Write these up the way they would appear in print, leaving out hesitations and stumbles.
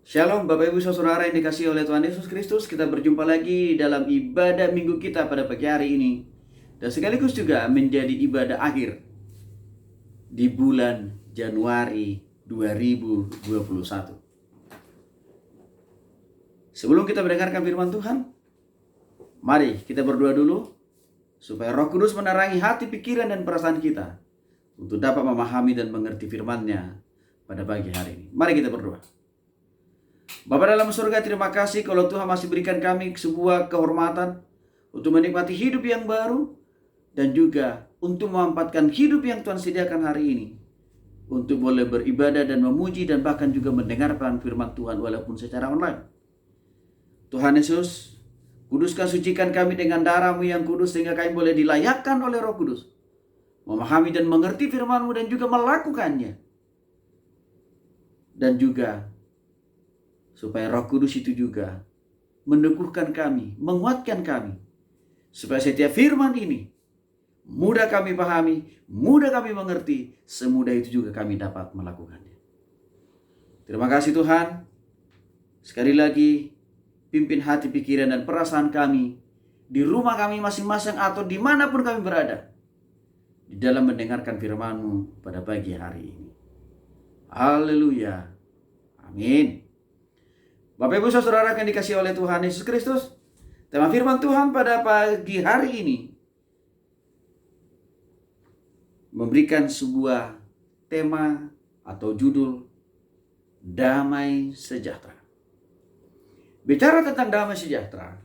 Shalom Bapak Ibu Saudara yang dikasihi oleh Tuhan Yesus Kristus. Kita berjumpa lagi dalam ibadah minggu kita pada pagi hari ini. Dan sekaligus juga menjadi ibadah akhir di bulan Januari 2021. Sebelum kita mendengarkan firman Tuhan, mari kita berdoa dulu supaya Roh Kudus menerangi hati, pikiran, dan perasaan kita untuk dapat memahami dan mengerti firman-Nya pada pagi hari ini. Mari kita berdoa. Bapa dalam surga, terima kasih kalau Tuhan masih berikan kami sebuah kehormatan untuk menikmati hidup yang baru dan juga untuk memanfaatkan hidup yang Tuhan sediakan hari ini untuk boleh beribadah dan memuji dan bahkan juga mendengarkan firman Tuhan walaupun secara online. Tuhan Yesus, kuduskan, sucikan kami dengan darah-Mu yang kudus sehingga kami boleh dilayakkan oleh Roh Kudus memahami dan mengerti firman-Mu dan juga melakukannya. Dan juga supaya Roh Kudus itu juga meneguhkan kami, menguatkan kami. Supaya setiap firman ini mudah kami pahami, mudah kami mengerti, semudah itu juga kami dapat melakukannya. Terima kasih Tuhan. Sekali lagi, pimpin hati, pikiran, dan perasaan kami di rumah kami masing-masing atau dimanapun kami berada di dalam mendengarkan firman-Mu pada pagi hari ini. Haleluya. Amin. Bapak Ibu Saudara yang dikasihi oleh Tuhan Yesus Kristus, tema firman Tuhan pada pagi hari ini memberikan sebuah tema atau judul damai sejahtera. Bicara tentang damai sejahtera,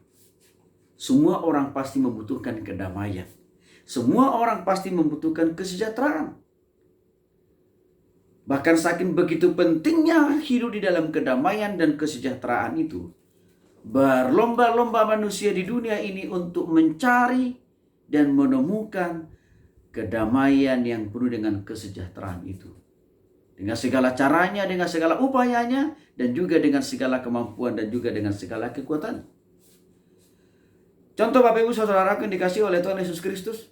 semua orang pasti membutuhkan kedamaian. Semua orang pasti membutuhkan kesejahteraan. Bahkan saking begitu pentingnya hidup di dalam kedamaian dan kesejahteraan itu, berlomba-lomba manusia di dunia ini untuk mencari dan menemukan kedamaian yang penuh dengan kesejahteraan itu. Dengan segala caranya, dengan segala upayanya, dan juga dengan segala kemampuan dan juga dengan segala kekuatan. Contoh Bapak Ibu Saudara yang dikasihi oleh Tuhan Yesus Kristus,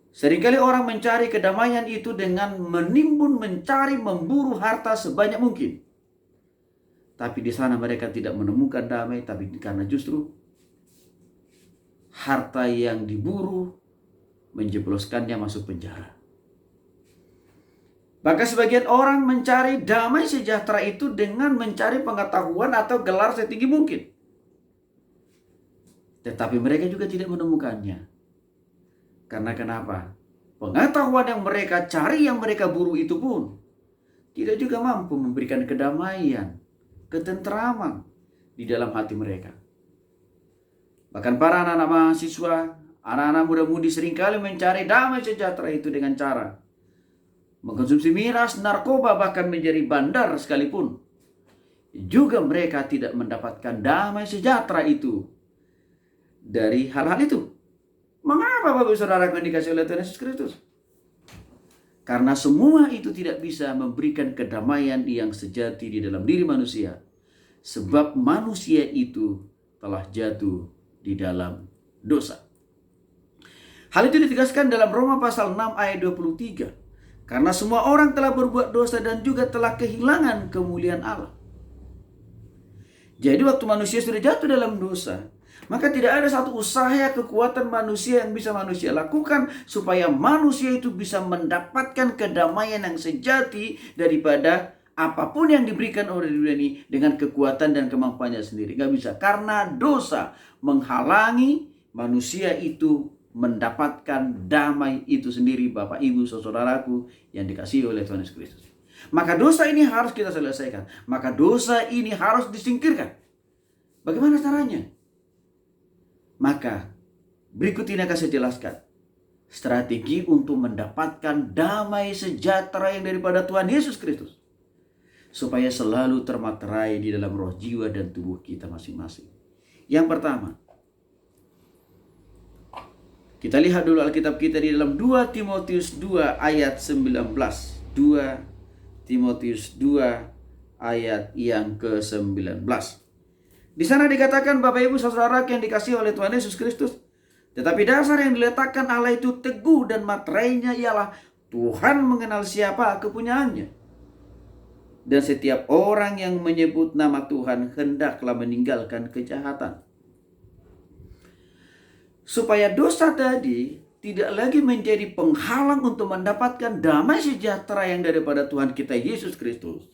seringkali orang mencari kedamaian itu dengan menimbun, mencari, memburu harta sebanyak mungkin. Tapi di sana mereka tidak menemukan damai, tapi karena justru harta yang diburu menjebloskannya masuk penjara. Bahkan sebagian orang mencari damai sejahtera itu dengan mencari pengetahuan atau gelar setinggi mungkin. Tetapi mereka juga tidak menemukannya. Karena kenapa? Pengetahuan yang mereka cari, yang mereka buru itu pun tidak juga mampu memberikan kedamaian, ketentraman di dalam hati mereka. Bahkan para anak-anak mahasiswa, anak-anak muda-mudi seringkali mencari damai sejahtera itu dengan cara mengkonsumsi miras, narkoba, bahkan menjadi bandar sekalipun. Juga mereka tidak mendapatkan damai sejahtera itu dari hal-hal itu. Mengapa Bapak Saudara yang dikasihi oleh Tuhan Yesus Kristus? Karena semua itu tidak bisa memberikan kedamaian yang sejati di dalam diri manusia. Sebab manusia itu telah jatuh di dalam dosa. Hal itu ditegaskan dalam Roma pasal 6 ayat 23. Karena semua orang telah berbuat dosa dan juga telah kehilangan kemuliaan Allah. Jadi waktu manusia sudah jatuh dalam dosa, maka tidak ada satu usaha kekuatan manusia yang bisa manusia lakukan supaya manusia itu bisa mendapatkan kedamaian yang sejati daripada apapun yang diberikan oleh dunia ini dengan kekuatan dan kemampuannya sendiri. Gak bisa, karena dosa menghalangi manusia itu mendapatkan damai itu sendiri. Bapak, Ibu, saudaraku yang dikasihi oleh Tuhan Yesus Kristus. Maka dosa ini harus kita selesaikan. Maka dosa ini harus disingkirkan. Bagaimana caranya? Maka berikut ini akan saya jelaskan strategi untuk mendapatkan damai sejahtera yang daripada Tuhan Yesus Kristus, supaya selalu termaterai di dalam roh, jiwa, dan tubuh kita masing-masing. Yang pertama, kita lihat dulu Alkitab kita di dalam 2 Timotius 2 ayat 19. 2 Timotius 2 ayat yang ke-19. Di sana dikatakan, Bapak Ibu Saudara yang dikasihi oleh Tuhan Yesus Kristus, tetapi dasar yang diletakkan Allah itu teguh dan materainya ialah Tuhan mengenal siapa kepunyaannya. Dan setiap orang yang menyebut nama Tuhan hendaklah meninggalkan kejahatan. Supaya dosa tadi tidak lagi menjadi penghalang untuk mendapatkan damai sejahtera yang daripada Tuhan kita Yesus Kristus,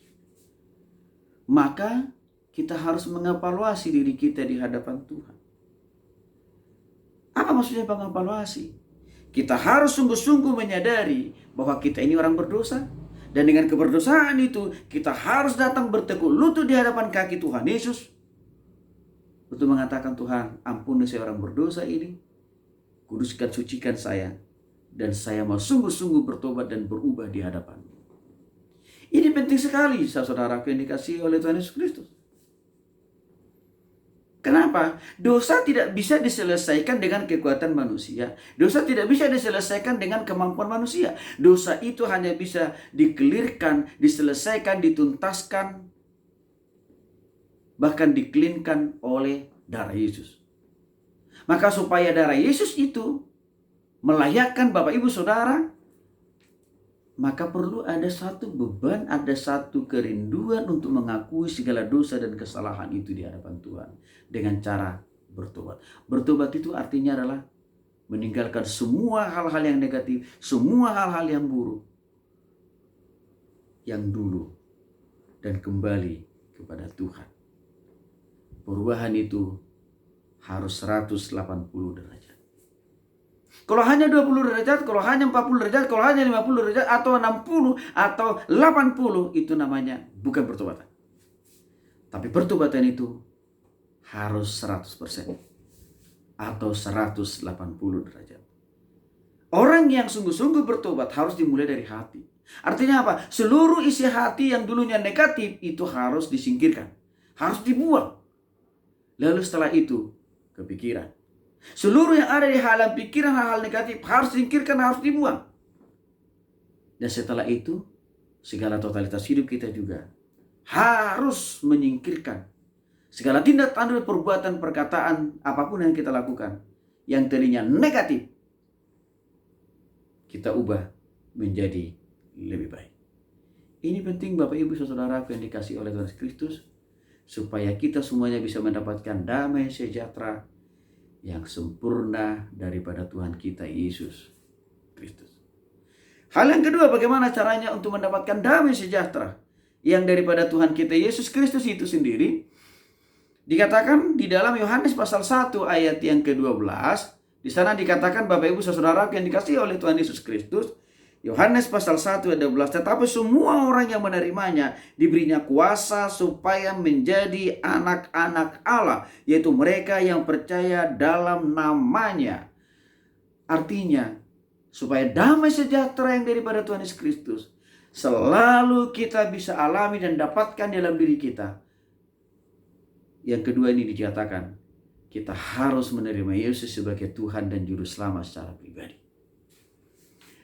maka kita harus mengevaluasi diri kita di hadapan Tuhan. Apa maksudnya mengevaluasi? Kita harus sungguh-sungguh menyadari bahwa kita ini orang berdosa. Dan dengan keberdosaan itu, kita harus datang bertekuk lutut di hadapan kaki Tuhan Yesus untuk mengatakan, Tuhan, ampuni saya orang berdosa ini. Kuduskan, sucikan saya. Dan saya mau sungguh-sungguh bertobat dan berubah di hadapan-Mu. Ini penting sekali, saudaraku yang dikasihi oleh Tuhan Yesus Kristus. Kenapa? Dosa tidak bisa diselesaikan dengan kekuatan manusia. Dosa tidak bisa diselesaikan dengan kemampuan manusia. Dosa itu hanya bisa dikelirkan, diselesaikan, dituntaskan, bahkan dikelinkan oleh darah Yesus. Maka supaya darah Yesus itu melayakkan Bapak Ibu Saudara, maka perlu ada satu beban, ada satu kerinduan untuk mengakui segala dosa dan kesalahan itu di hadapan Tuhan dengan cara bertobat. Bertobat itu artinya adalah meninggalkan semua hal-hal yang negatif, semua hal-hal yang buruk yang dulu, dan kembali kepada Tuhan. Perubahan itu harus 180 derajat. Kalau hanya 20 derajat, kalau hanya 40 derajat, kalau hanya 50 derajat, atau 60, atau 80, itu namanya bukan pertobatan. Tapi pertobatan itu harus 100%. Atau 180 derajat. Orang yang sungguh-sungguh bertobat harus dimulai dari hati. Artinya apa? Seluruh isi hati yang dulunya negatif itu harus disingkirkan. Harus dibuang. Lalu setelah itu, kepikiran. Seluruh yang ada di alam pikiran, hal-hal negatif harus disingkirkan, harus dibuang. Dan setelah itu, segala totalitas hidup kita juga harus menyingkirkan segala tindak tanduk, perbuatan, perkataan, apapun yang kita lakukan yang tadinya negatif, kita ubah menjadi lebih baik. Ini penting Bapak Ibu Saudara yang dikasihi oleh Tuhan Kristus, supaya kita semuanya bisa mendapatkan damai sejahtera yang sempurna daripada Tuhan kita Yesus Kristus. Hal yang kedua, bagaimana caranya untuk mendapatkan damai sejahtera yang daripada Tuhan kita Yesus Kristus itu sendiri? Dikatakan di dalam Yohanes pasal 1 ayat yang ke-12, di sana dikatakan Bapak Ibu Saudara yang dikasihi oleh Tuhan Yesus Kristus, Yohanes pasal 1 ayat 12, tetapi semua orang yang menerimanya diberinya kuasa supaya menjadi anak-anak Allah, yaitu mereka yang percaya dalam namanya. Artinya, supaya damai sejahtera yang daripada Tuhan Yesus Kristus selalu kita bisa alami dan dapatkan dalam diri kita. Yang kedua ini dikatakan, kita harus menerima Yesus sebagai Tuhan dan Juru Selamat secara pribadi.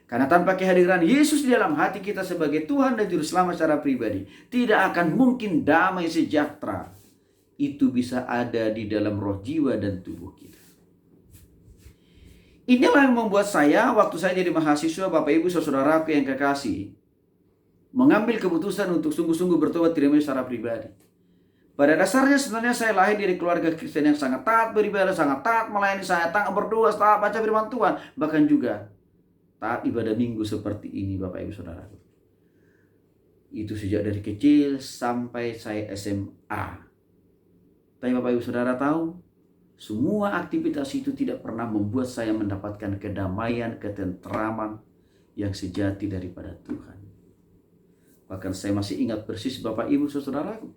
Karena tanpa kehadiran Yesus di dalam hati kita sebagai Tuhan dan Juru Selamat secara pribadi, tidak akan mungkin damai sejahtera itu bisa ada di dalam roh, jiwa, dan tubuh kita. Inilah yang membuat saya, waktu saya jadi mahasiswa, Bapak Ibu Saudaraku yang kekasih, mengambil keputusan untuk sungguh-sungguh bertobat diri secara pribadi. Pada dasarnya sebenarnya saya lahir dari keluarga Kristen yang sangat taat beribadah, sangat taat melayani, saya taat berdoa, taat baca firman Tuhan, bahkan juga taat ibadah minggu seperti ini Bapak Ibu Saudara. Itu sejak dari kecil sampai saya SMA. Tapi Bapak Ibu Saudara tahu, semua aktivitas itu tidak pernah membuat saya mendapatkan kedamaian, ketentraman yang sejati daripada Tuhan. Bahkan saya masih ingat persis Bapak Ibu Saudaraku,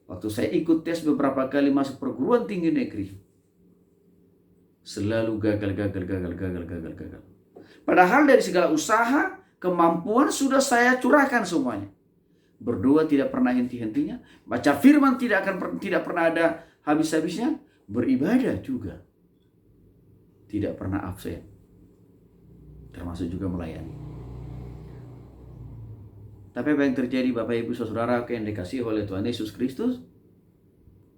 waktu saya ikut tes beberapa kali masuk perguruan tinggi negeri, selalu gagal. Padahal dari segala usaha, kemampuan sudah saya curahkan semuanya. Berdoa tidak pernah henti-hentinya, baca firman tidak pernah ada habis-habisnya, beribadah juga tidak pernah absen, termasuk juga melayani. Tapi apa yang terjadi Bapak Ibu Saudara yang dikasihi oleh Tuhan Yesus Kristus?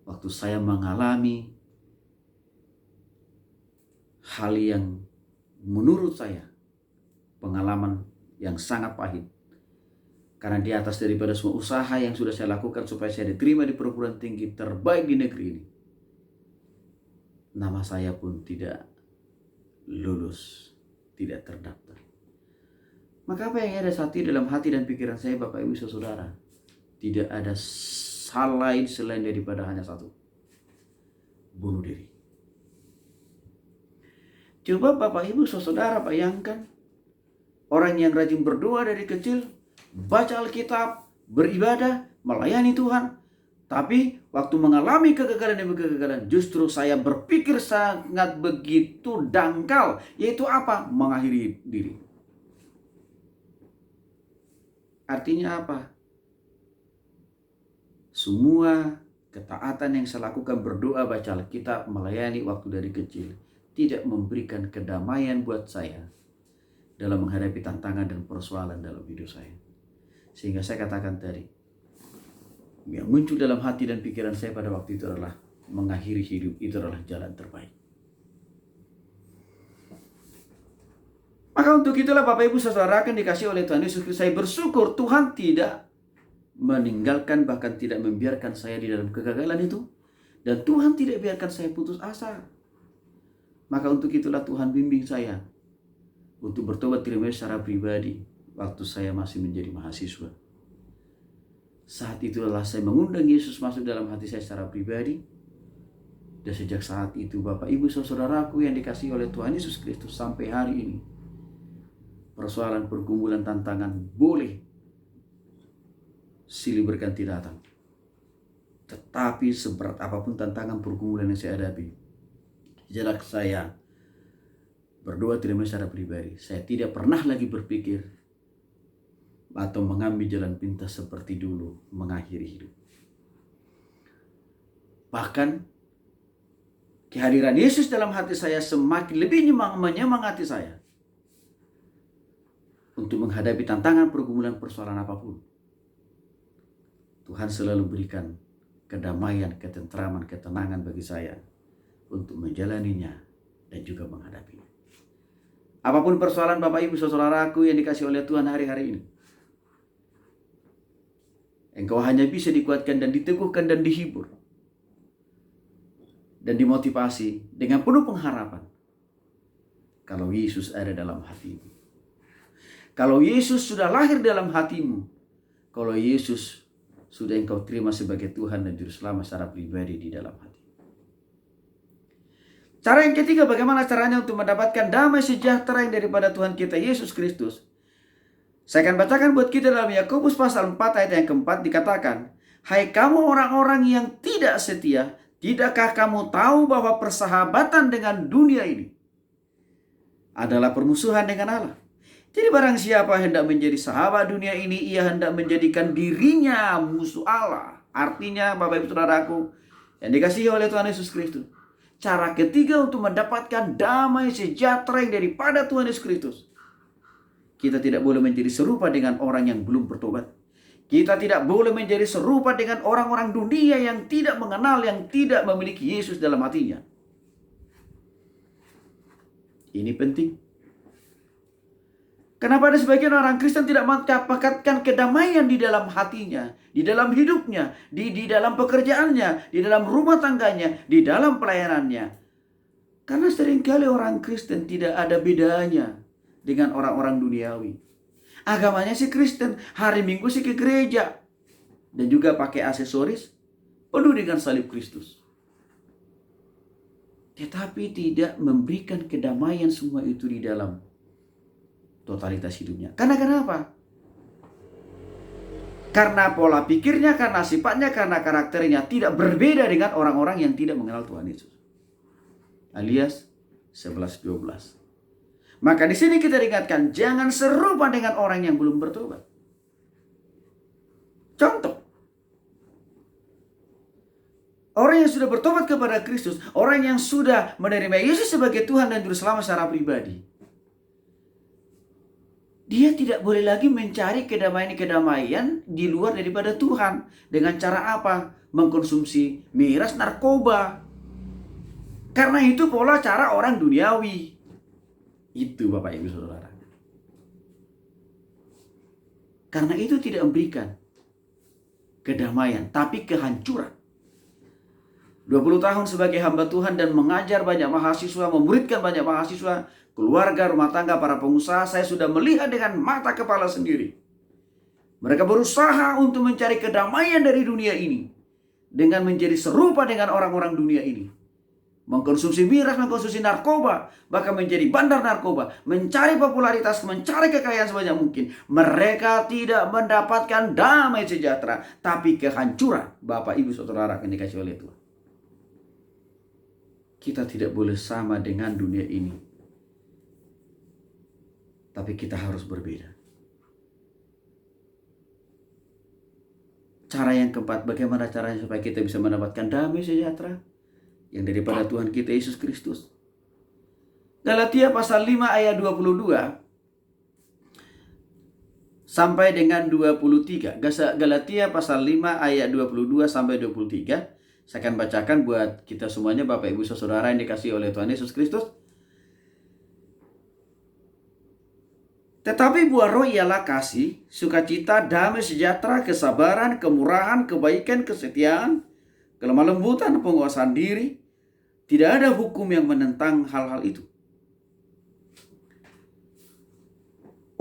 Waktu saya mengalami hal yang menurut saya pengalaman yang sangat pahit, Karena di atas daripada semua usaha yang sudah saya lakukan supaya saya diterima di perguruan tinggi terbaik di negeri ini, nama saya pun tidak lulus, tidak terdaftar. Maka apa yang ada saat ini dalam hati dan pikiran saya, Bapak Ibu Saudara, tidak ada hal lain selain daripada hanya satu: bunuh diri. Coba Bapak Ibu Saudara bayangkan, orang yang rajin berdoa dari kecil, baca Alkitab, beribadah, melayani Tuhan, tapi waktu mengalami kegagalan demi kegagalan, justru saya berpikir sangat begitu dangkal, yaitu apa? Mengakhiri diri. Artinya apa? Semua ketaatan yang saya lakukan, berdoa, baca Alkitab, melayani waktu dari kecil, tidak memberikan kedamaian buat saya dalam menghadapi tantangan dan persoalan dalam hidup saya. Sehingga saya katakan tadi, yang muncul dalam hati dan pikiran saya pada waktu itu adalah mengakhiri hidup itu adalah jalan terbaik. Maka untuk itulah Bapak Ibu Saudara akan dikasih oleh Tuhan Yesus Kristus, saya bersyukur Tuhan tidak meninggalkan, bahkan tidak membiarkan saya di dalam kegagalan itu. Dan Tuhan tidak biarkan saya putus asa. Maka untuk itulah Tuhan bimbing saya untuk bertobat terima secara pribadi waktu saya masih menjadi mahasiswa. Saat itulah saya mengundang Yesus masuk dalam hati saya secara pribadi. Dan sejak saat itu Bapak Ibu Saudaraku yang dikasihi oleh Tuhan Yesus Kristus, sampai hari ini persoalan, pergumulan, tantangan boleh silih berganti datang, tetapi seberat apapun tantangan pergumulan yang saya hadapi, jarak saya berdoa terima secara pribadi, saya tidak pernah lagi berpikir atau mengambil jalan pintas seperti dulu mengakhiri hidup. Bahkan kehadiran Yesus dalam hati saya semakin lebih menyemangati saya untuk menghadapi tantangan, pergumulan, persoalan apapun. Tuhan selalu berikan kedamaian, ketentraman, ketenangan bagi saya untuk menjalaninya dan juga menghadapinya. Apapun persoalan Bapak Ibu Saudaraku yang dikasih oleh Tuhan hari-hari ini, engkau hanya bisa dikuatkan dan diteguhkan dan dihibur dan dimotivasi dengan penuh pengharapan kalau Yesus ada dalam hatimu. Kalau Yesus sudah lahir dalam hatimu, kalau Yesus sudah engkau terima sebagai Tuhan dan Juru Selamat secara pribadi di dalam hati. Cara yang ketiga, bagaimana caranya untuk mendapatkan damai sejahtera yang daripada Tuhan kita Yesus Kristus? Saya akan bacakan buat kita dalam Yakobus pasal 4 ayat yang keempat, dikatakan, "Hai kamu orang-orang yang tidak setia, tidakkah kamu tahu bahwa persahabatan dengan dunia ini adalah permusuhan dengan Allah? Jadi barang siapa hendak menjadi sahabat dunia ini, ia hendak menjadikan dirinya musuh Allah." Artinya Bapak Ibu Saudaraku yang dikasihi oleh Tuhan Yesus Kristus, cara ketiga untuk mendapatkan damai sejahtera yang daripada Tuhan Yesus Kristus, kita tidak boleh menjadi serupa dengan orang yang belum bertobat. Kita tidak boleh menjadi serupa dengan orang-orang dunia yang tidak mengenal, yang tidak memiliki Yesus dalam hatinya. Ini penting. Kenapa ada sebagian orang Kristen tidak mendapatkan kedamaian di dalam hatinya, di dalam hidupnya, di dalam pekerjaannya, di dalam rumah tangganya, di dalam pelayanannya? Karena seringkali orang Kristen tidak ada bedanya dengan orang-orang duniawi. Agamanya sih Kristen, hari Minggu sih ke gereja, dan juga pakai aksesoris penuh dengan salib Kristus. Tetapi tidak memberikan kedamaian semua itu di dalam totalitas hidupnya. Karena kenapa? Karena pola pikirnya, karena sifatnya, karena karakternya tidak berbeda dengan orang-orang yang tidak mengenal Tuhan Yesus. Alias 11-12. Maka di sini kita ingatkan, jangan serupa dengan orang yang belum bertobat. Contoh, orang yang sudah bertobat kepada Kristus, orang yang sudah menerima Yesus sebagai Tuhan dan Juru Selamat secara pribadi, dia tidak boleh lagi mencari kedamaian di luar daripada Tuhan. Dengan cara apa? Mengkonsumsi miras, narkoba. Karena itu pola cara orang duniawi. Itu Bapak Ibu Saudara. Karena itu tidak memberikan kedamaian, tapi kehancuran. 20 tahun sebagai hamba Tuhan dan mengajar banyak mahasiswa, memuridkan banyak mahasiswa, keluarga, rumah tangga, para pengusaha, saya sudah melihat dengan mata kepala sendiri. Mereka berusaha untuk mencari kedamaian dari dunia ini dengan menjadi serupa dengan orang-orang dunia ini. Mengkonsumsi miras, mengkonsumsi narkoba, bahkan menjadi bandar narkoba, mencari popularitas, mencari kekayaan sebanyak mungkin. Mereka tidak mendapatkan damai sejahtera, tapi kehancuran. Bapak, Ibu, Saudara yang dikasihi oleh Tuhan. Kita tidak boleh sama dengan dunia ini, tapi kita harus berbeda. Cara yang keempat, bagaimana caranya supaya kita bisa mendapatkan damai sejahtera yang daripada Tuhan kita Yesus Kristus. Galatia pasal 5 ayat 22 sampai dengan 23. Galatia pasal 5 ayat 22 sampai 23. Saya akan bacakan buat kita semuanya, Bapak, Ibu, Saudara yang dikasihi oleh Tuhan Yesus Kristus. Tetapi buah roh ialah kasih, sukacita, damai sejahtera, kesabaran, kemurahan, kebaikan, kesetiaan, kelemah lembutan, penguasaan diri. Tidak ada hukum yang menentang hal-hal itu.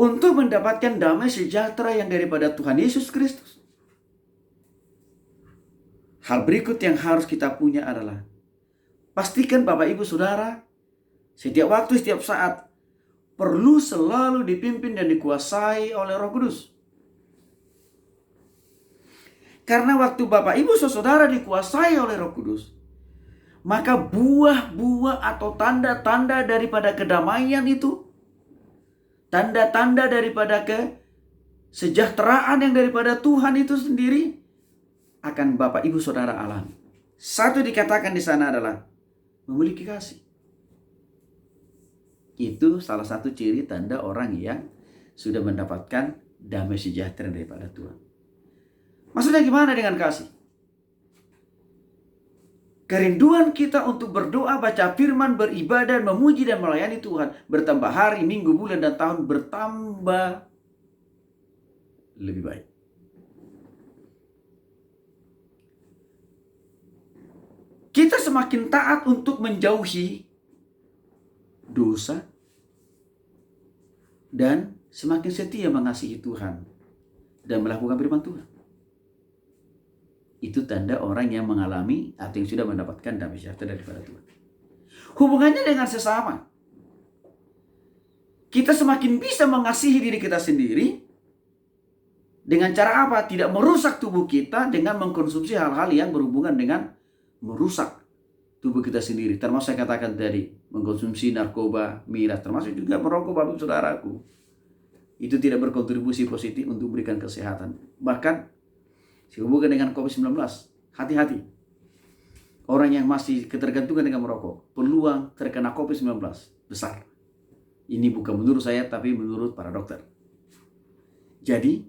Untuk mendapatkan damai sejahtera yang daripada Tuhan Yesus Kristus, hal berikut yang harus kita punya adalah pastikan, Bapak, Ibu, Saudara, setiap waktu, setiap saat perlu selalu dipimpin dan dikuasai oleh Roh Kudus. Karena waktu Bapak, Ibu, Saudara dikuasai oleh Roh Kudus, maka buah-buah atau tanda-tanda daripada kedamaian itu, tanda-tanda daripada kesejahteraan yang daripada Tuhan itu sendiri akan Bapak, Ibu, Saudara alami. Satu dikatakan di sana adalah memiliki kasih. Itu salah satu ciri tanda orang yang sudah mendapatkan damai sejahtera daripada Tuhan. Maksudnya gimana dengan kasih? Kerinduan kita untuk berdoa, baca firman, beribadah, memuji dan melayani Tuhan bertambah hari, minggu, bulan, dan tahun bertambah lebih baik. Kita semakin taat untuk menjauhi dosa dan semakin setia mengasihi Tuhan dan melakukan firman Tuhan. Itu tanda orang yang mengalami atau yang sudah mendapatkan damai sejahtera daripada Tuhan. Hubungannya dengan sesama. Kita semakin bisa mengasihi diri kita sendiri dengan cara apa? Tidak merusak tubuh kita dengan mengkonsumsi hal-hal yang berhubungan dengan merusak tubuh kita sendiri. Termasuk saya katakan tadi, mengkonsumsi narkoba, miras, termasuk juga merokok, Bapak, Saudaraku. Itu tidak berkontribusi positif untuk memberikan kesehatan. Bahkan sehubungan dengan COVID-19, hati-hati. Orang yang masih ketergantungan dengan merokok, peluang terkena COVID-19 besar. Ini bukan menurut saya, tapi menurut para dokter. Jadi,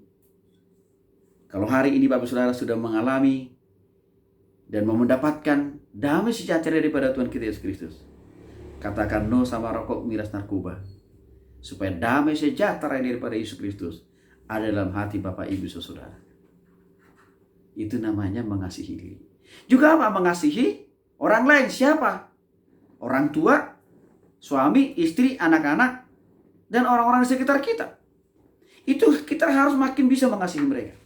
kalau hari ini Bapak Saudara sudah mengalami dan mau mendapatkan damai sejahtera daripada Tuhan kita Yesus Kristus, katakan no sama rokok, miras, narkoba. Supaya damai sejahtera daripada Yesus Kristus ada dalam hati Bapak, Ibu, Saudara. Itu namanya mengasihi diri. Juga apa? Mengasihi orang lain. Siapa? Orang tua, suami, istri, anak-anak, dan orang-orang di sekitar kita. Itu kita harus makin bisa mengasihi mereka.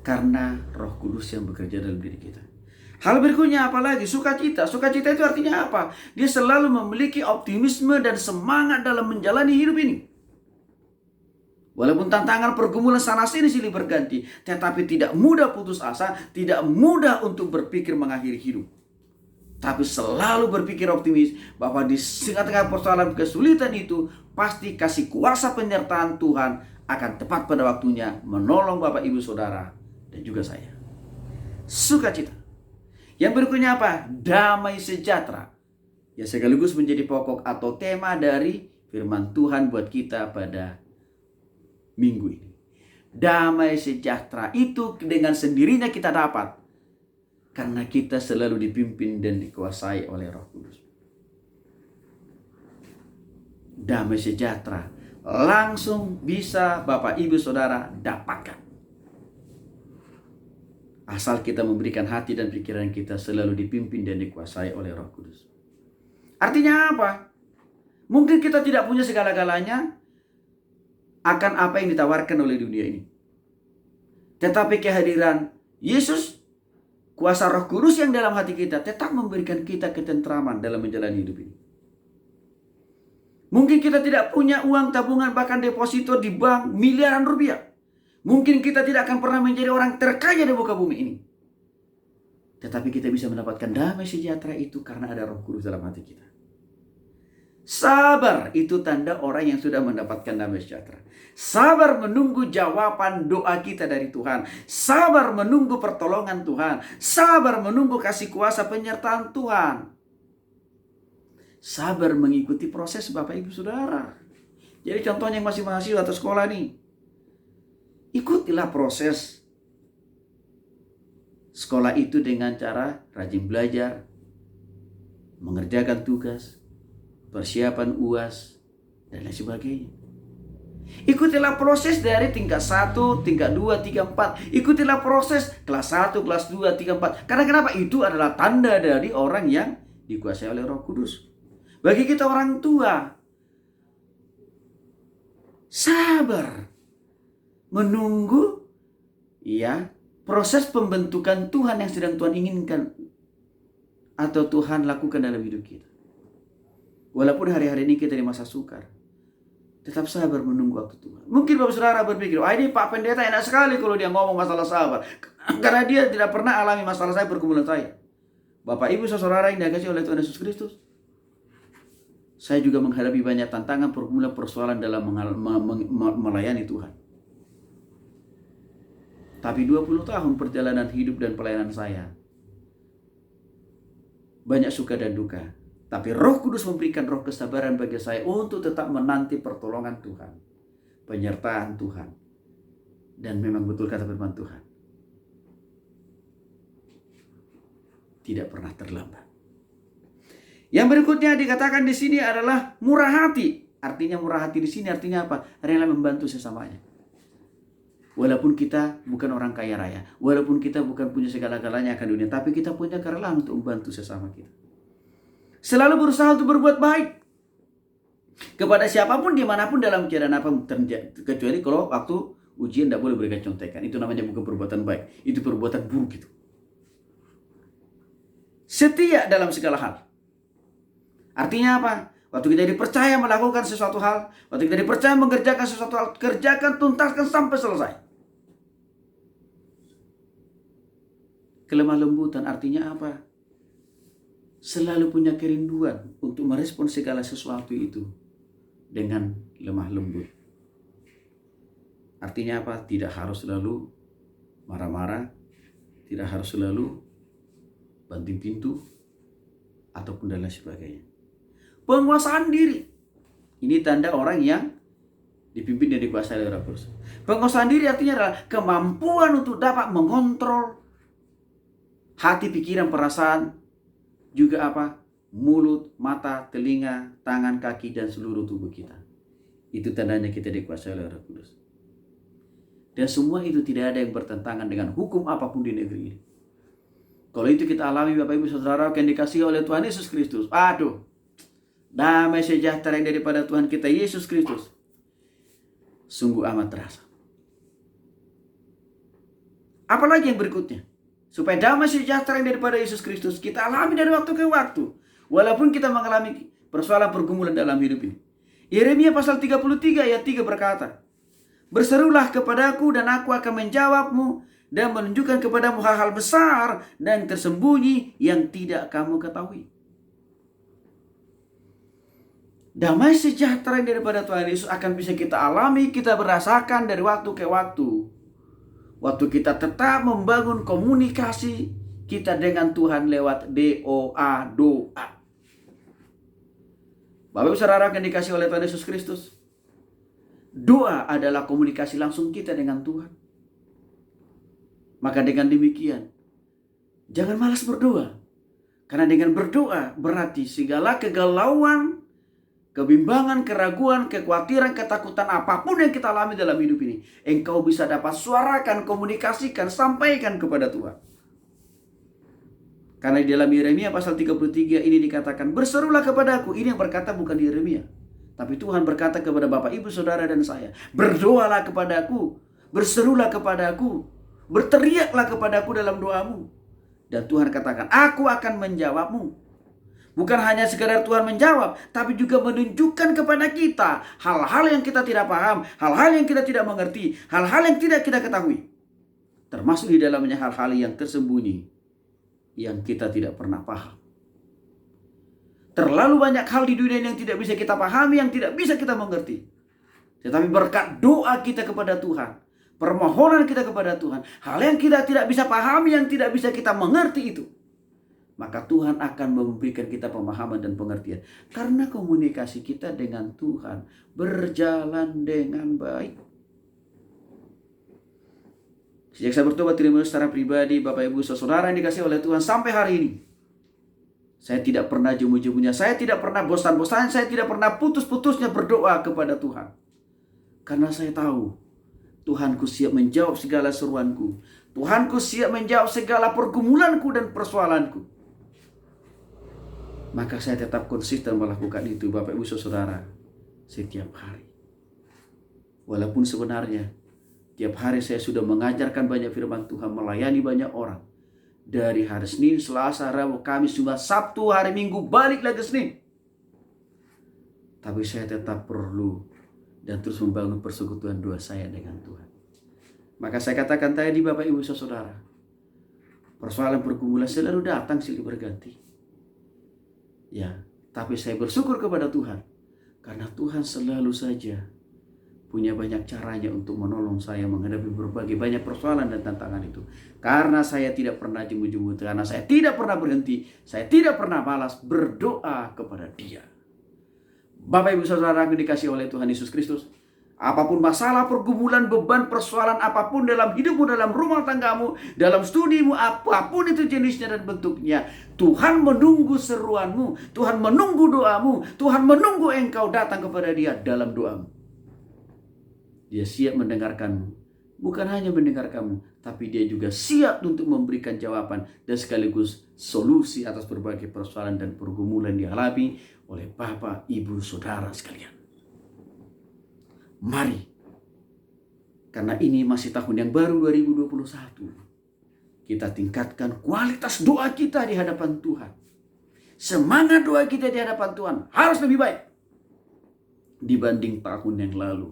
Karena Roh Kudus yang bekerja dalam diri kita. Hal berikutnya apa lagi? Sukacita. Sukacita itu artinya apa? Dia selalu memiliki optimisme dan semangat dalam menjalani hidup ini. Walaupun tantangan, pergumulan sana sini silih berganti, tetapi tidak mudah putus asa, tidak mudah untuk berpikir mengakhiri hidup. Tapi selalu berpikir optimis bahwa di tengah-tengah persoalan kesulitan itu, pasti kasih kuasa penyertaan Tuhan akan tepat pada waktunya menolong Bapak, Ibu, Saudara, dan juga saya. Sukacita. Yang berikutnya apa? Damai sejahtera. Ya, sekaligus menjadi pokok atau tema dari firman Tuhan buat kita pada minggu ini. Damai sejahtera itu dengan sendirinya kita dapat karena kita selalu dipimpin dan dikuasai oleh Roh Kudus. Damai sejahtera langsung bisa Bapak Ibu Saudara dapatkan. Asal kita memberikan hati dan pikiran kita selalu dipimpin dan dikuasai oleh Roh Kudus. Artinya apa? Mungkin kita tidak punya segala-galanya akan apa yang ditawarkan oleh dunia ini. Tetapi kehadiran Yesus, kuasa Roh Kudus yang dalam hati kita tetap memberikan kita ketentraman dalam menjalani hidup ini. Mungkin kita tidak punya uang tabungan bahkan deposito di bank miliaran rupiah. Mungkin kita tidak akan pernah menjadi orang terkaya di muka bumi ini. Tetapi kita bisa mendapatkan damai sejahtera itu karena ada Roh Kudus dalam hati kita. Sabar itu tanda orang yang sudah mendapatkan damai sejahtera. Sabar menunggu jawaban doa kita dari Tuhan. Sabar menunggu pertolongan Tuhan. Sabar menunggu kasih kuasa penyertaan Tuhan. Sabar mengikuti proses Bapak Ibu Saudara. Jadi contohnya yang masih mahasiswa atau sekolah nih. Ikutilah proses sekolah itu dengan cara rajin belajar, mengerjakan tugas, persiapan UAS, dan lain sebagainya. Ikutilah proses dari tingkat 1, tingkat 2, 3, 4. Ikutilah proses kelas 1, kelas 2, 3, 4. Karena kenapa? Itu adalah tanda dari orang yang dikuasai oleh Roh Kudus. Bagi kita orang tua, sabar menunggu proses pembentukan Tuhan yang sedang Tuhan inginkan atau Tuhan lakukan dalam hidup kita. Walaupun hari-hari ini kita di masa sukar, tetap sabar menunggu waktu Tuhan. Mungkin Bapak Saudara berpikir, ini Pak Pendeta enak sekali kalau dia ngomong masalah sabar. Karena dia tidak pernah alami masalah saya pergumulan saya. Bapak Ibu Saudara yang dikasihi oleh Tuhan Yesus Kristus, saya juga menghadapi banyak tantangan, pergumulan, persoalan dalam melayani Tuhan. Tapi 20 tahun perjalanan hidup dan pelayanan saya, banyak suka dan duka. Tapi Roh Kudus memberikan roh kesabaran bagi saya untuk tetap menanti pertolongan Tuhan, penyertaan Tuhan. Dan memang betul kata firman Tuhan, tidak pernah terlambat. Yang berikutnya dikatakan di sini adalah murah hati. Artinya murah hati di sini artinya apa? Rela membantu sesamanya. Walaupun kita bukan orang kaya raya, walaupun kita bukan punya segala-galanya akan dunia, tapi kita punya kerelaan untuk membantu sesama kita. Selalu berusaha untuk berbuat baik kepada siapapun, dimanapun, dalam keadaan apa, kecuali kalau waktu ujian tidak boleh berikan contekan. Itu namanya bukan perbuatan baik, itu perbuatan buruk itu. Setia dalam segala hal. Artinya apa? Waktu kita dipercaya melakukan sesuatu hal, waktu kita dipercaya mengerjakan sesuatu hal, kerjakan, tuntaskan sampai selesai. Kelemah lembutan artinya apa? Selalu punya kerinduan untuk merespon segala sesuatu itu dengan lemah lembut. Artinya apa? Tidak harus selalu marah-marah, tidak harus selalu banting pintu, ataupun dan lain sebagainya. Penguasaan diri. Ini tanda orang yang dipimpin dan dikuasai oleh Roh Kudus. Penguasaan diri artinya adalah kemampuan untuk dapat mengontrol hati, pikiran, perasaan, juga apa? Mulut, mata, telinga, tangan, kaki, dan seluruh tubuh kita. Itu tandanya kita dikuasai oleh Roh Kudus. Dan semua itu tidak ada yang bertentangan dengan hukum apapun di negeri ini. Kalau itu kita alami Bapak Ibu Saudara yang dikasihi oleh Tuhan Yesus Kristus, aduh, damai sejahtera yang daripada Tuhan kita Yesus Kristus sungguh amat terasa. Apalagi yang berikutnya? Supaya damai sejahtera yang daripada Yesus Kristus kita alami dari waktu ke waktu. Walaupun kita mengalami persoalan pergumulan dalam hidup ini. Yeremia pasal 33 ayat 3 berkata, "Berserulah kepadaku dan aku akan menjawabmu dan menunjukkan kepadamu hal-hal besar dan tersembunyi yang tidak kamu ketahui." Damai sejahtera yang daripada Tuhan Yesus akan bisa kita alami, kita merasakan dari waktu ke waktu. Waktu kita tetap membangun komunikasi kita dengan Tuhan lewat doa. Bapak Ibu Saudara yang dikasihi oleh Tuhan Yesus Kristus, doa adalah komunikasi langsung kita dengan Tuhan. Maka dengan demikian, jangan malas berdoa. Karena dengan berdoa berarti segala kegalauan kebimbangan, keraguan, kekhawatiran, ketakutan, apapun yang kita alami dalam hidup ini, engkau bisa dapat suarakan, komunikasikan, sampaikan kepada Tuhan. Karena di dalam Yeremia pasal 33 ini dikatakan, berserulah kepadaku. Ini yang berkata bukan Yeremia, tapi Tuhan berkata kepada Bapak, Ibu, Saudara, dan saya, berdoalah kepadaku, berserulah kepadaku, berteriaklah kepadaku dalam doamu. Dan Tuhan katakan, aku akan menjawabmu. Bukan hanya sekadar Tuhan menjawab, tapi juga menunjukkan kepada kita hal-hal yang kita tidak paham, hal-hal yang kita tidak mengerti, hal-hal yang tidak kita ketahui. Termasuk di dalamnya hal-hal yang tersembunyi, yang kita tidak pernah paham. Terlalu banyak hal di dunia yang tidak bisa kita pahami, yang tidak bisa kita mengerti. Tetapi berkat doa kita kepada Tuhan, permohonan kita kepada Tuhan, hal yang kita tidak bisa pahami, yang tidak bisa kita mengerti itu, maka Tuhan akan memberikan kita pemahaman dan pengertian. Karena komunikasi kita dengan Tuhan berjalan dengan baik. Sejak saya bertobat terima secara pribadi, Bapak Ibu Saudara yang dikasihi oleh Tuhan, sampai hari ini saya tidak pernah jemu-jemunya, saya tidak pernah bosan-bosan, saya tidak pernah putus-putusnya berdoa kepada Tuhan. Karena saya tahu Tuhanku siap menjawab segala seruanku. Tuhanku siap menjawab segala pergumulanku dan persoalanku. Maka saya tetap konsisten melakukan itu, Bapak Ibu Saudara, setiap hari. Walaupun sebenarnya tiap hari saya sudah mengajarkan banyak firman Tuhan, melayani banyak orang. Dari hari Senin, Selasa, Rabu, Kamis, Jumat, Sabtu, hari Minggu, balik lagi Senin. Tapi saya tetap perlu dan terus membangun persekutuan doa saya dengan Tuhan. Maka saya katakan tadi, Bapak Ibu Saudara, persoalan pergumulan selalu datang silih berganti. Ya, tapi saya bersyukur kepada Tuhan, karena Tuhan selalu saja punya banyak caranya untuk menolong saya menghadapi berbagai banyak persoalan dan tantangan itu. Karena saya tidak pernah jemu-jemu, karena saya tidak pernah berhenti, saya tidak pernah malas berdoa kepada Dia. Bapak Ibu Saudara yang dikasihi oleh Tuhan Yesus Kristus, apapun masalah, pergumulan, beban, persoalan apapun dalam hidupmu, dalam rumah tanggamu, dalam studimu, apapun itu jenisnya dan bentuknya, Tuhan menunggu seruanmu, Tuhan menunggu doamu, Tuhan menunggu engkau datang kepada Dia dalam doamu. Dia siap mendengarkanmu, bukan hanya mendengarkanmu, tapi Dia juga siap untuk memberikan jawaban dan sekaligus solusi atas berbagai persoalan dan pergumulan dihadapi oleh Bapak, Ibu, Saudara sekalian. Mari, karena ini masih tahun yang baru 2021, kita tingkatkan kualitas doa kita di hadapan Tuhan. Semangat doa kita di hadapan Tuhan harus lebih baik dibanding tahun yang lalu.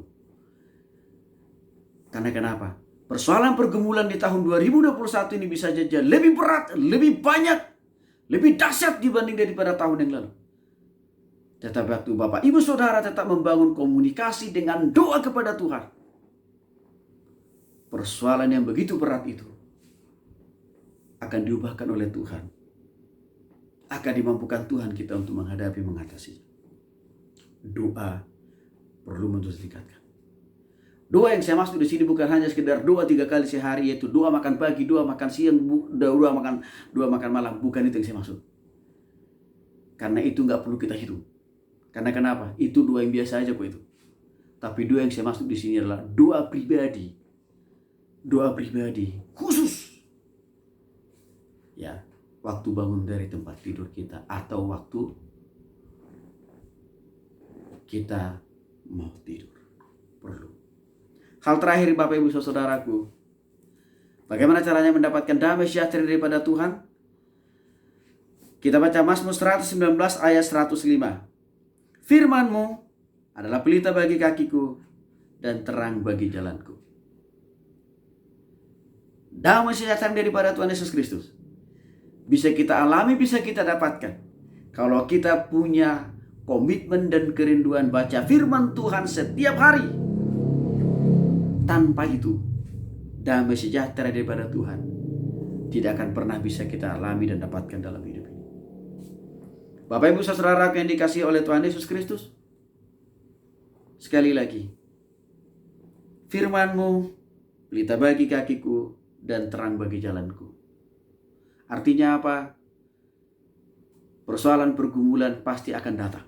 Karena kenapa? Persoalan pergumulan di tahun 2021 ini bisa saja lebih berat, lebih banyak, lebih dahsyat dibanding daripada tahun yang lalu. Tetapi waktu Bapak Ibu Saudara tetap membangun komunikasi dengan doa kepada Tuhan, persoalan yang begitu berat itu akan diubahkan oleh Tuhan, akan dimampukan Tuhan kita untuk menghadapi, mengatasi. Doa perlu terus ditingkatkan. Doa yang saya maksud di sini bukan hanya sekedar doa 3 kali sehari, yaitu doa makan pagi, doa makan siang, doa makan malam. Bukan itu yang saya maksud. Karena itu nggak perlu kita hitung. Karena kenapa? Itu doa yang biasa aja kok itu. Tapi doa yang saya maksud di sini adalah doa pribadi. Doa pribadi khusus. Ya, waktu bangun dari tempat tidur kita atau waktu kita mau tidur. Perlu. Hal terakhir Bapak Ibu Saudaraku, bagaimana caranya mendapatkan damai sejahtera daripada Tuhan? Kita baca Mazmur 119 ayat 105. Firman-Mu adalah pelita bagi kakiku dan terang bagi jalanku. Damai sejahtera daripada Tuhan Yesus Kristus bisa kita alami, bisa kita dapatkan kalau kita punya komitmen dan kerinduan baca firman Tuhan setiap hari. Tanpa itu, damai sejahtera daripada Tuhan tidak akan pernah bisa kita alami dan dapatkan dalam hidup ini. Bapak Ibu Saudara yang dikasihi oleh Tuhan Yesus Kristus, sekali lagi, firman-Mu pelita bagi kakiku dan terang bagi jalanku. Artinya apa? Persoalan pergumulan pasti akan datang.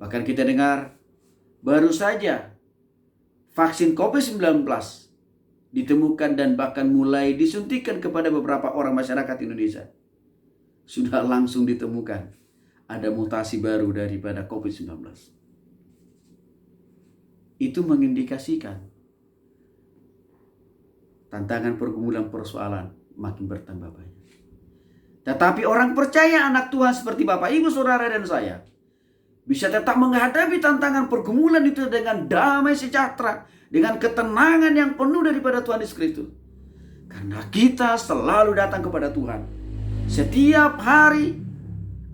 Bahkan kita dengar baru saja vaksin COVID-19 ditemukan dan bahkan mulai disuntikan kepada beberapa orang masyarakat Indonesia. Sudah langsung ditemukan ada mutasi baru daripada COVID-19. Itu mengindikasikan tantangan pergumulan persoalan makin bertambah banyak. Tetapi orang percaya anak Tuhan seperti Bapak, Ibu, Saudara, dan saya bisa tetap menghadapi tantangan pergumulan itu dengan damai sejahtera, dengan ketenangan yang penuh daripada Tuhan Yesus Kristus. Karena kita selalu datang kepada Tuhan setiap hari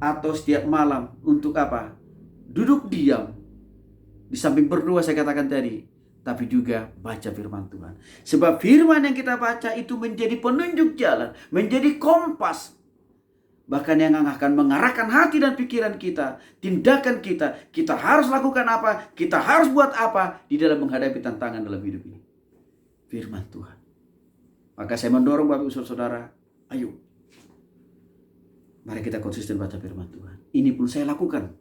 atau setiap malam untuk apa? Duduk diam. Di samping berdoa saya katakan tadi, tapi juga baca firman Tuhan. Sebab firman yang kita baca itu menjadi penunjuk jalan, menjadi kompas. Bahkan yang akan mengarahkan hati dan pikiran kita, tindakan kita. Kita harus lakukan apa, kita harus buat apa di dalam menghadapi tantangan dalam hidup ini. Firman Tuhan. Maka saya mendorong Bapak Ibu Saudara, ayo. Mari kita konsisten baca firman Tuhan. Ini pun saya lakukan.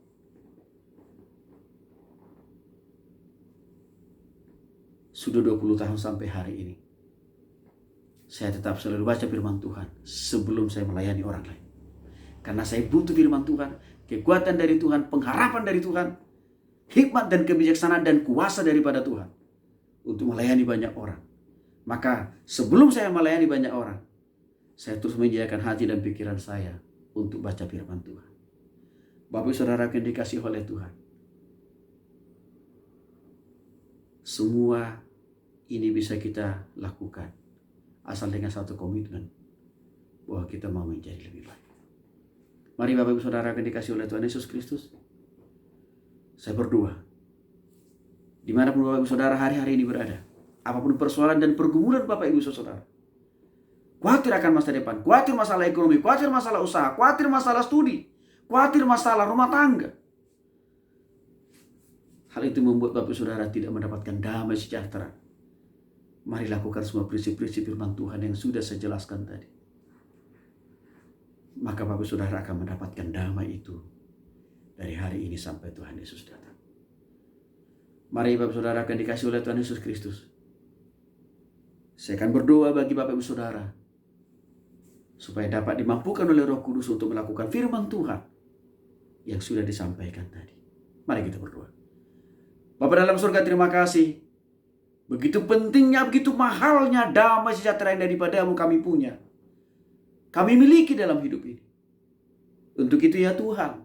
Sudah 20 tahun sampai hari ini. Saya tetap selalu baca firman Tuhan sebelum saya melayani orang lain. Karena saya butuh firman Tuhan, kekuatan dari Tuhan, pengharapan dari Tuhan, hikmat dan kebijaksanaan dan kuasa daripada Tuhan untuk melayani banyak orang. Maka sebelum saya melayani banyak orang, saya terus menyediakan hati dan pikiran saya untuk baca firman Tuhan. Bapak Saudara yang dikasihi oleh Tuhan, semua ini bisa kita lakukan asal dengan satu komitmen bahwa kita mau menjadi lebih baik. Mari Bapak Ibu Saudara yang dikasihi oleh Tuhan Yesus Kristus, saya berdoa dimanapun Bapak Ibu Saudara hari-hari ini berada, apapun persoalan dan pergumulan Bapak Ibu Saudara, khawatir akan masa depan, khawatir masalah ekonomi, khawatir masalah usaha, khawatir masalah studi, khawatir masalah rumah tangga. Hal itu membuat Bapak Saudara tidak mendapatkan damai sejahtera. Mari lakukan semua prinsip-prinsip firman Tuhan yang sudah saya jelaskan tadi. Maka Bapak Saudara akan mendapatkan damai itu dari hari ini sampai Tuhan Yesus datang. Mari Bapak Saudara akan dikasihi oleh Tuhan Yesus Kristus. Saya akan berdoa bagi Bapak Ibu Saudara supaya dapat dimampukan oleh Roh Kudus untuk melakukan firman Tuhan yang sudah disampaikan tadi. Mari kita berdoa. Bapa dalam surga, terima kasih. Begitu pentingnya, begitu mahalnya damai sejahtera yang daripadamu kami punya. Kami miliki dalam hidup ini. Untuk itu ya Tuhan,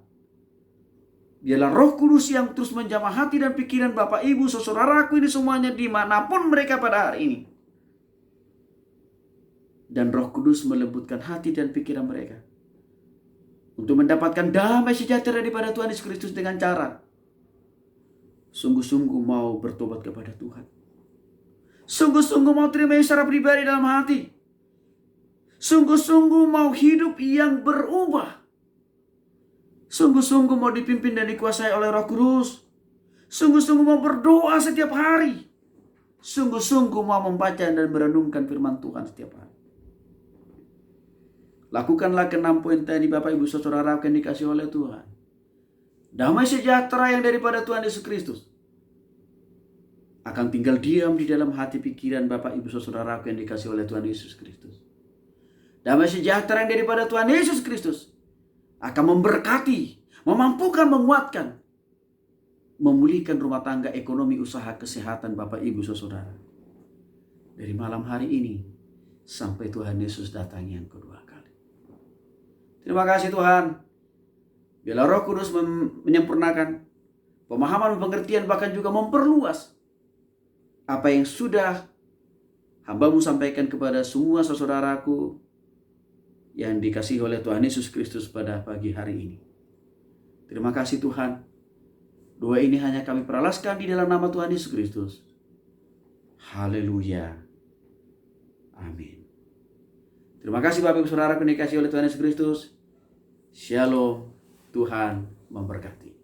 biarlah Roh Kudus yang terus menjamah hati dan pikiran Bapak Ibu saudaraku ini semuanya dimanapun mereka pada hari ini. Dan Roh Kudus melembutkan hati dan pikiran mereka untuk mendapatkan damai sejahtera daripada Tuhan Yesus Kristus dengan cara sungguh-sungguh mau bertobat kepada Tuhan. Sungguh-sungguh mau terima secara pribadi dalam hati. Sungguh-sungguh mau hidup yang berubah. Sungguh-sungguh mau dipimpin dan dikuasai oleh Roh Kudus. Sungguh-sungguh mau berdoa setiap hari. Sungguh-sungguh mau membaca dan merenungkan firman Tuhan setiap hari. Lakukanlah ke-6 poin tadi Bapak Ibu Saudara yang dikasihi oleh Tuhan. Damai sejahtera yang daripada Tuhan Yesus Kristus akan tinggal diam di dalam hati pikiran Bapak Ibu Saudara yang dikasihi oleh Tuhan Yesus Kristus. Damai sejahtera yang daripada Tuhan Yesus Kristus akan memberkati, memampukan, menguatkan, memulihkan rumah tangga, ekonomi, usaha, kesehatan Bapak Ibu Saudara. Dari malam hari ini sampai Tuhan Yesus datang yang kedua kali. Terima kasih Tuhan. Biarlah Roh Kudus menyempurnakan pemahaman, pengertian, bahkan juga memperluas apa yang sudah hamba-Mu sampaikan kepada semua saudaraku yang dikasihi oleh Tuhan Yesus Kristus pada pagi hari ini. Terima kasih Tuhan. Doa ini hanya kami peralaskan di dalam nama Tuhan Yesus Kristus. Haleluya. Amin. Terima kasih Bapak Ibu Saudara yang dikasihi oleh Tuhan Yesus Kristus. Shalom. Tuhan memberkati.